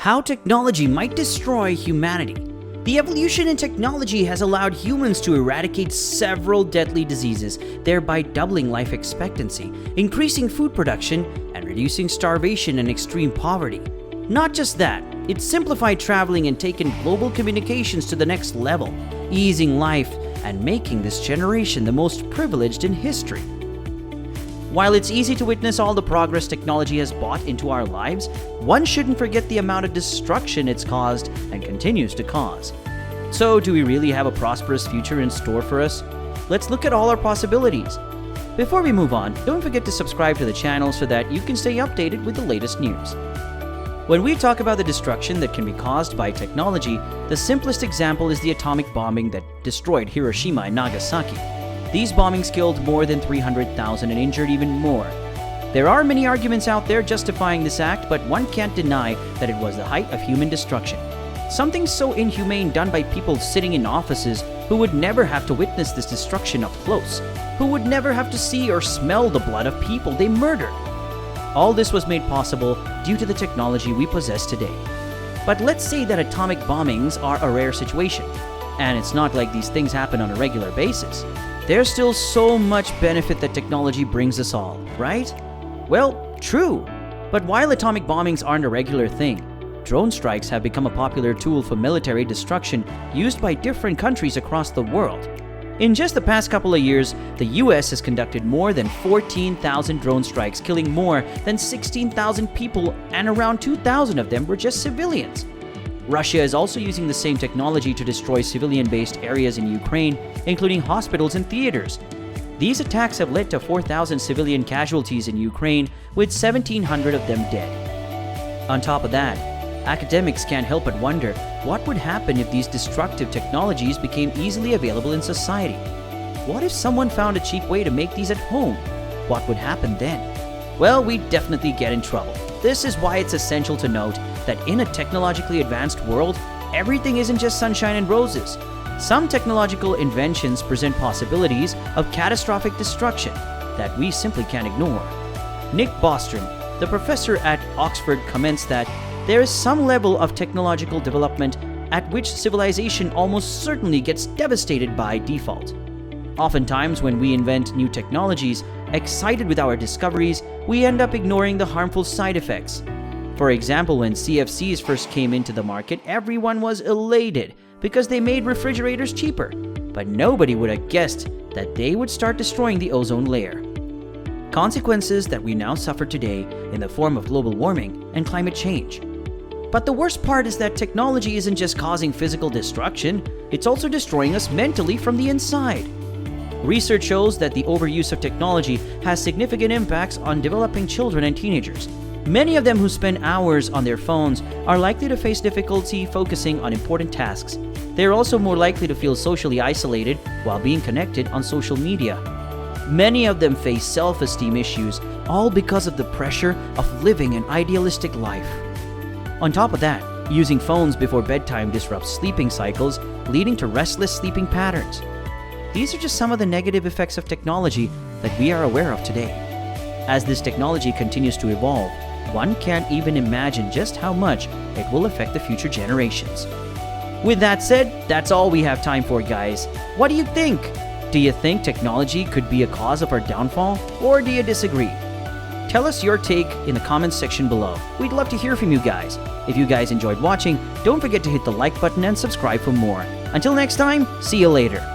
How technology might destroy humanity. The evolution in technology has allowed humans to eradicate several deadly diseases, thereby doubling life expectancy, increasing food production, and reducing starvation and extreme poverty. Not just that, it's simplified traveling and taken global communications to the next level, easing life and making this generation the most privileged in history. While it's easy to witness all the progress technology has brought into our lives, one shouldn't forget the amount of destruction it's caused and continues to cause. So, do we really have a prosperous future in store for us? Let's look at all our possibilities. Before we move on, don't forget to subscribe to the channel so that you can stay updated with the latest news. When we talk about the destruction that can be caused by technology, the simplest example is the atomic bombing that destroyed Hiroshima and Nagasaki. These bombings killed more than 300,000 and injured even more. There are many arguments out there justifying this act, but one can't deny that it was the height of human destruction. Something so inhumane done by people sitting in offices who would never have to witness this destruction up close, who would never have to see or smell the blood of people they murdered. All this was made possible due to the technology we possess today. But let's say that atomic bombings are a rare situation, and it's not like these things happen on a regular basis. There's still so much benefit that technology brings us all, right? Well, true. But while atomic bombings aren't a regular thing, drone strikes have become a popular tool for military destruction used by different countries across the world. In just the past couple of years, the US has conducted more than 14,000 drone strikes, killing more than 16,000 people, and around 2,000 of them were just civilians. Russia is also using the same technology to destroy civilian-based areas in Ukraine, including hospitals and theaters. These attacks have led to 4,000 civilian casualties in Ukraine, with 1,700 of them dead. On top of that, academics can't help but wonder what would happen if these destructive technologies became easily available in society. What if someone found a cheap way to make these at home? What would happen then? Well, we'd definitely get in trouble. This is why it's essential to note that in a technologically advanced world, everything isn't just sunshine and roses. Some technological inventions present possibilities of catastrophic destruction that we simply can't ignore. Nick Bostrom, the professor at Oxford, comments that there is some level of technological development at which civilization almost certainly gets devastated by default. Oftentimes, when we invent new technologies, excited with our discoveries, we end up ignoring the harmful side effects. For example, when CFCs first came into the market, everyone was elated because they made refrigerators cheaper, but nobody would have guessed that they would start destroying the ozone layer. Consequences that we now suffer today in the form of global warming and climate change. But the worst part is that technology isn't just causing physical destruction, it's also destroying us mentally from the inside. Research shows that the overuse of technology has significant impacts on developing children and teenagers. Many of them who spend hours on their phones are likely to face difficulty focusing on important tasks. They are also more likely to feel socially isolated while being connected on social media. Many of them face self-esteem issues, all because of the pressure of living an idealistic life. On top of that, using phones before bedtime disrupts sleeping cycles, leading to restless sleeping patterns. These are just some of the negative effects of technology that we are aware of today. As this technology continues to evolve, one can't even imagine just how much it will affect the future generations. With that said, that's all we have time for, guys. What do you think? Do you think technology could be a cause of our downfall, or do you disagree? Tell us your take in the comments section below. We'd love to hear from you guys. If you guys enjoyed watching, don't forget to hit the like button and subscribe for more. Until next time, see you later.